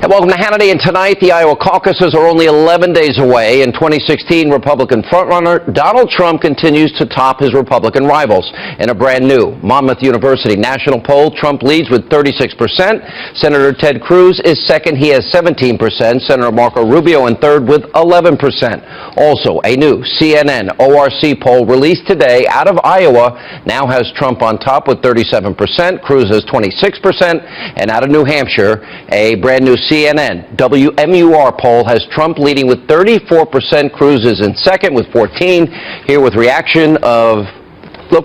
And welcome to Hannity. And tonight, the Iowa caucuses are only 11 days away. In 2016, Republican frontrunner Donald Trump continues to top his Republican rivals. In a brand new Monmouth University national poll, Trump leads with 36%. Senator Ted Cruz is second. He has 17%. Senator Marco Rubio in third with 11%. Also, a new CNN ORC poll released today out of Iowa now has Trump on top with 37%. Cruz has 26%. And out of New Hampshire, a brand new CNN WMUR poll has Trump leading with 34%. Cruz is in second with 14. Here with reaction of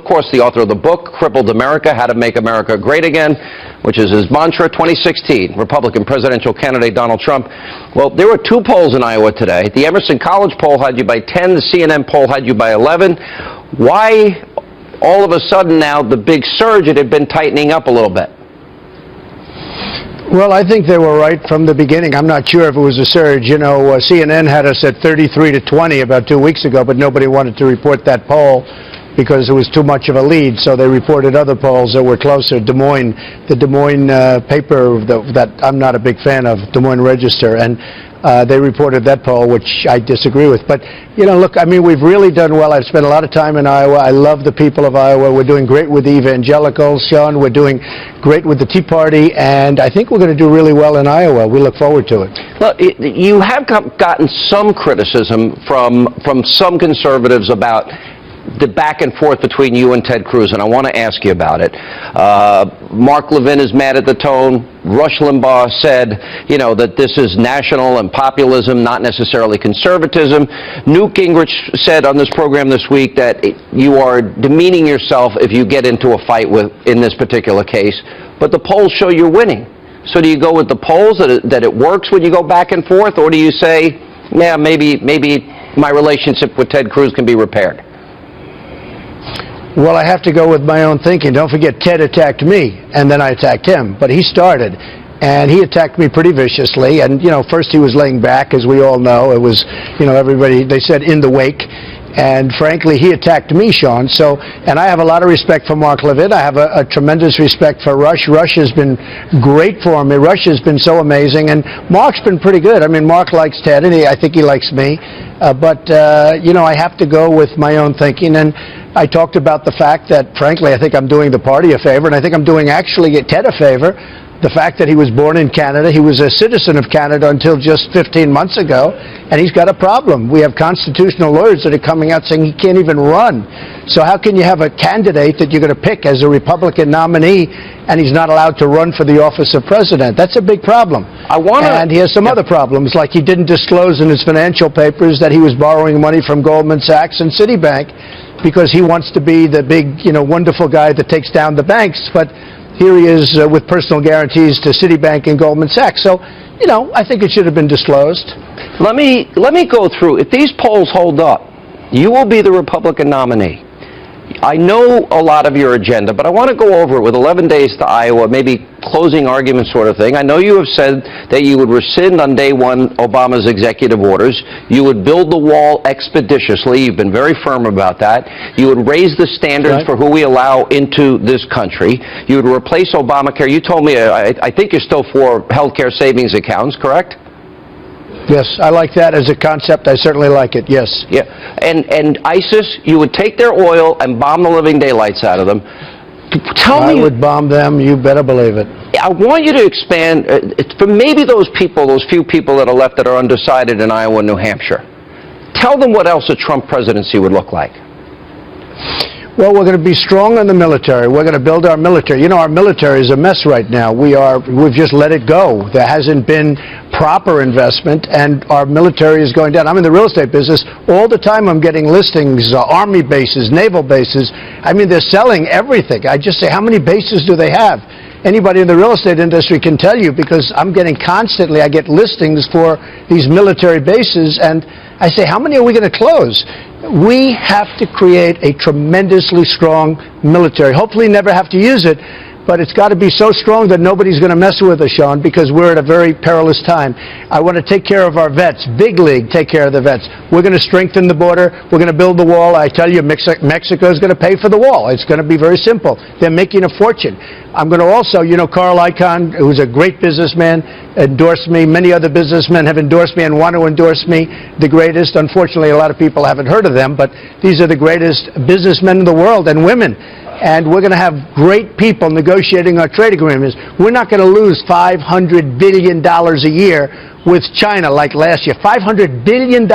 course, the author of the book, Crippled America, How to Make America Great Again, which is his mantra, 2016, Republican presidential candidate Donald Trump. Well, there were two polls in Iowa today. The Emerson College poll had you by 10. The CNN poll had you by 11. Why all of a sudden now the big surge? It had been tightening up a little bit. Well, I think they were right from the beginning. I'm not sure if it was a surge. You know, CNN had us at 33-20 about 2 weeks ago, but nobody wanted to report that poll because it was too much of a lead, so they reported other polls that were closer. The Des Moines paper that I'm not a big fan of, Des Moines Register, and they reported that poll, which I disagree with. But, you know, look, I mean, we've really done well. I've spent a lot of time in Iowa. I love the people of Iowa. We're doing great with the evangelicals, Sean. We're doing great with the Tea Party, and I think we're going to do really well in Iowa. We look forward to it. Well, you have gotten some criticism from some conservatives about the back and forth between you and Ted Cruz, and I want to ask you about it. Mark Levin is mad at the tone. Rush Limbaugh said, you know, that this is national and populism, not necessarily conservatism. Newt Gingrich said on this program this week that you are demeaning yourself if you get into a fight in this particular case. But the polls show you're winning. So do you go with the polls that it works when you go back and forth, or do you say, yeah, maybe my relationship with Ted Cruz can be repaired? Well, I have to go with my own thinking. Don't forget, Ted attacked me, and then I attacked him. But he started, and he attacked me pretty viciously. And, you know, first he was laying back, as we all know. It was, you know, everybody, they said in the wake. And frankly, he attacked me, Sean. So, and I have a lot of respect for Mark Levin. I have a tremendous respect for Rush. Rush has been great for me. Rush has been so amazing. And Mark's been pretty good. I mean, Mark likes Ted, and I think he likes me. You know, I have to go with my own thinking. And I talked about the fact that, frankly, I think I'm doing the party a favor, and I think I'm doing actually Ted a favor. The fact that he was born in Canada, he was a citizen of Canada until just 15 months ago, and he's got a problem. We have constitutional lawyers that are coming out saying he can't even run. So how can you have a candidate that you're going to pick as a Republican nominee, and he's not allowed to run for the office of president? That's a big problem. And he has some other problems, like he didn't disclose in his financial papers that he was borrowing money from Goldman Sachs and Citibank because he wants to be the big, you know, wonderful guy that takes down the banks. But here he is with personal guarantees to Citibank and Goldman Sachs. So, you know, I think it should have been disclosed. Let me go through. If these polls hold up, you will be the Republican nominee. I know a lot of your agenda, but I want to go over it with 11 days to Iowa, maybe closing argument sort of thing. I know you have said that you would rescind on day one Obama's executive orders. You would build the wall expeditiously. You've been very firm about that. You would raise the standards for who we allow into this country. You would replace Obamacare. You told me, I think you're still for health care savings accounts, correct? Yes, I like that as a concept. I certainly like it, yes. Yeah, and ISIS, you would take their oil and bomb the living daylights out of them. I would bomb them, you better believe it. I want you to expand, for maybe those people, those few people that are left that are undecided in Iowa and New Hampshire. Tell them what else a Trump presidency would look like. Well, we're going to be strong on the military. We're going to build our military. You know, our military is a mess right now. We've just let it go. There hasn't been proper investment, and our military is going down. I'm in the real estate business. All the time I'm getting listings, Army bases, naval bases. I mean, they're selling everything. I just say, how many bases do they have? Anybody in the real estate industry can tell you, because I'm getting constantly, I get listings for these military bases, and I say, how many are we going to close? We have to create a tremendously strong military. Hopefully never have to use it, but it's got to be so strong that nobody's going to mess with us, Sean, because we're at a very perilous time. I want to take care of our vets, big league, take care of the vets. We're going to strengthen the border. We're going to build the wall. I tell you, Mexico is going to pay for the wall. It's going to be very simple. They're making a fortune. I'm going to also, Carl Icahn, who's a great businessman, endorsed me. Many other businessmen have endorsed me and want to endorse me, the greatest. Unfortunately, a lot of people haven't heard of them, but these are the greatest businessmen in the world, and women. And we're going to have great people negotiating our trade agreements. We're not going to lose $500 billion a year with China like last year. $500 billion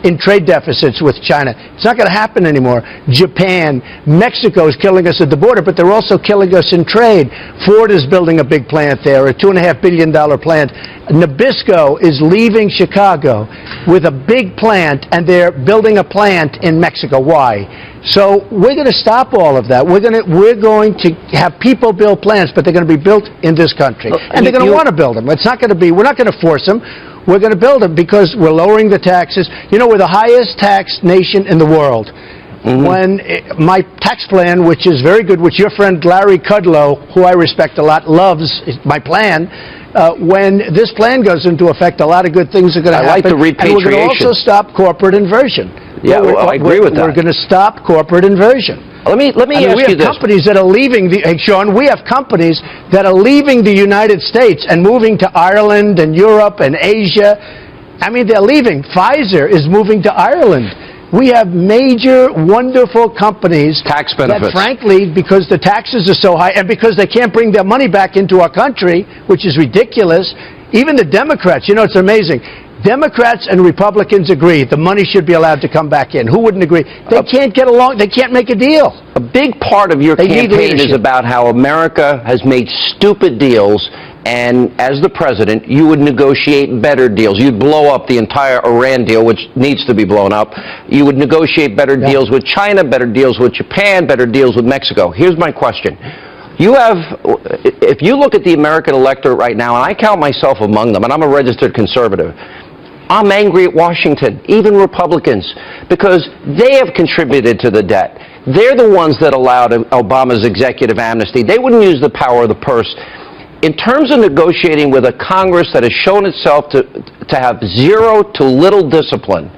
in trade deficits with China. It's not going to happen anymore. Japan, Mexico is killing us at the border, but they're also killing us in trade. Ford is building a big plant there, a $2.5 billion plant. Nabisco is leaving Chicago with a big plant, and they're building a plant in Mexico. Why? So we're going to stop all of that. We're going to have people build plants, but they're going to be built in this country, and they're going to want to build them. It's not going to be. We're not going to force them. We're going to build them because we're lowering the taxes. We're the highest taxed nation in the world. When my tax plan, which is very good, which your friend Larry Kudlow, who I respect a lot, loves my plan. When this plan goes into effect, a lot of good things are going to happen. I like the repatriation. And we're going to also stop corporate inversion. Yeah, I agree with that. We're going to stop corporate inversion. Let me ask you this. We have companies that are leaving Sean, we have companies that are leaving the United States and moving to Ireland and Europe and Asia. They're leaving. Pfizer is moving to Ireland. We have major, wonderful companies. Tax benefits. That, frankly, because the taxes are so high and because they can't bring their money back into our country, which is ridiculous, even the Democrats, it's amazing. Democrats and Republicans agree the money should be allowed to come back in. Who wouldn't agree? They can't get along. They can't make a deal. A big part of your campaign is about how America has made stupid deals, and as the president, you would negotiate better deals. You'd blow up the entire Iran deal, which needs to be blown up. You would negotiate better deals with China, better deals with Japan, better deals with Mexico. Here's my question. If you look at the American electorate right now, and I count myself among them, and I'm a registered conservative, I'm angry at Washington, even Republicans, because they have contributed to the debt. They're the ones that allowed Obama's executive amnesty. They wouldn't use the power of the purse. In terms of negotiating with a Congress that has shown itself to have zero to little discipline,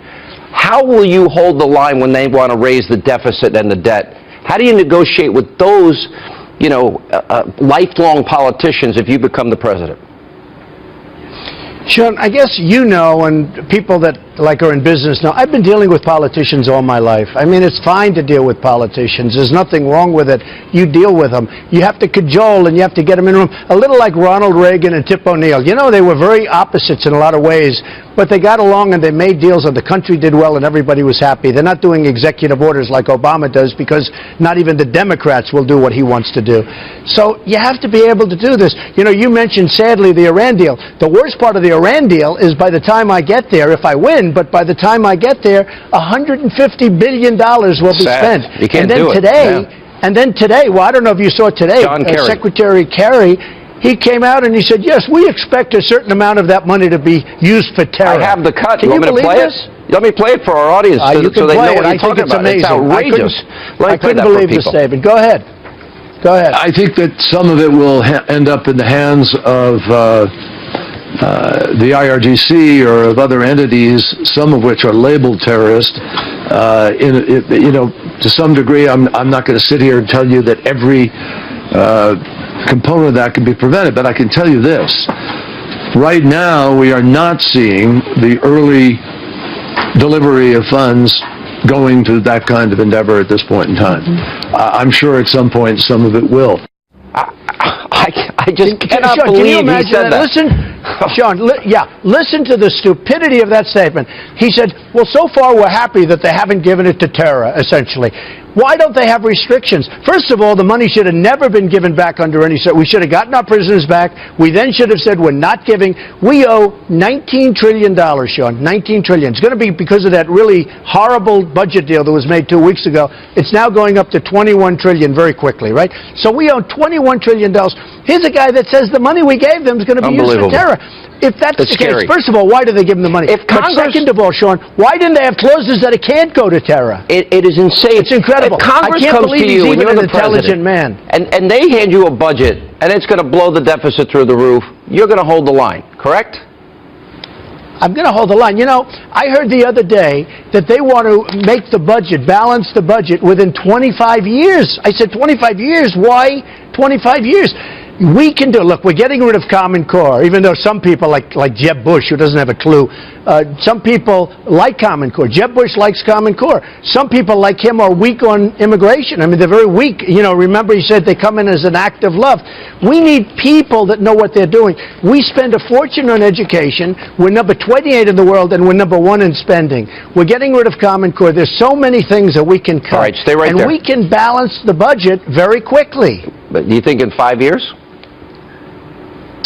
how will you hold the line when they want to raise the deficit and the debt? How do you negotiate with those, lifelong politicians if you become the president? Sean, I guess and people that are in business know, I've been dealing with politicians all my life. It's fine to deal with politicians. There's nothing wrong with it. You deal with them. You have to cajole and you have to get them in a room. A little like Ronald Reagan and Tip O'Neill. They were very opposites in a lot of ways, but they got along and they made deals and the country did well and everybody was happy. They're not doing executive orders like Obama does because not even the Democrats will do what he wants to do. So you have to be able to do this. You mentioned, sadly, the Iran deal. The worst part of the Iran deal is by the time I get there, if I win, but by the time I get there, $150 billion will be spent. You can't do it. And then today, well, I don't know if you saw today, Secretary Kerry, he came out and he said, yes, we expect a certain amount of that money to be used for terror. I have the cut. Can you want me to play this? it? Let me play it for our audience so they know what you're talking about. It's outrageous. I couldn't believe this statement. Go ahead. Go ahead. I think that some of it will end up in the hands of the IRGC or of other entities, some of which are labeled terrorist. To some degree, I'm not going to sit here and tell you that every component of that can be prevented, but I can tell you this. Right now, we are not seeing the early delivery of funds going to that kind of endeavor at this point in time. I'm sure at some point some of it will. I just cannot believe he said that. Listen, Sean, listen to the stupidity of that statement. He said, well, so far we're happy that they haven't given it to terror, essentially. Why don't they have restrictions? First of all, the money should have never been given back under any... We should have gotten our prisoners back. We then should have said we're not giving... We owe $19 trillion, Sean. $19 trillion. It's going to be because of that really horrible budget deal that was made 2 weeks ago. It's now going up to $21 trillion very quickly, right? So we owe $21 trillion. Here's a guy that says the money we gave them is going to be used for terror. if that's That's the case, scary. first of all, why do they give them the money? If But Congress- second of all, Sean, why didn't they have clauses that it can't go to terror? It is insane. It's incredible. If Congress I can't comes believe to he's you and even you're an the intelligent president, man. and they hand you a budget, and it's going to blow the deficit through the roof, you're going to hold the line, correct? I'm going to hold the line. You know, I heard the other day that they want to make the budget, balance the budget within 25 years. I said, 25 years? Why 25 years? We can do it. Look, we're getting rid of Common Core, even though some people like Jeb Bush, who doesn't have a clue, some people like Common Core. Jeb Bush likes Common Core. Some people like him are weak on immigration. I mean, they're very weak. You know, remember he said they come in as an act of love. We need people that know what they're doing. We spend a fortune on education. We're number 28 in the world, and we're number 1 in spending. We're getting rid of Common Core. There's so many things that we can cut. All right, stay right and there. we can balance the budget very quickly. But do you think in 5 years?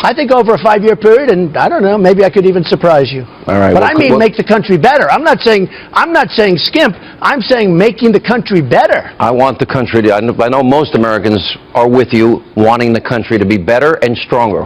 I think over a 5-year period, and I don't know, maybe I could even surprise you. All right, But well, I mean, well- make the country better. I'm not saying skimp. I'm saying making the country better. I want the country to, I know most Americans are with you wanting the country to be better and stronger.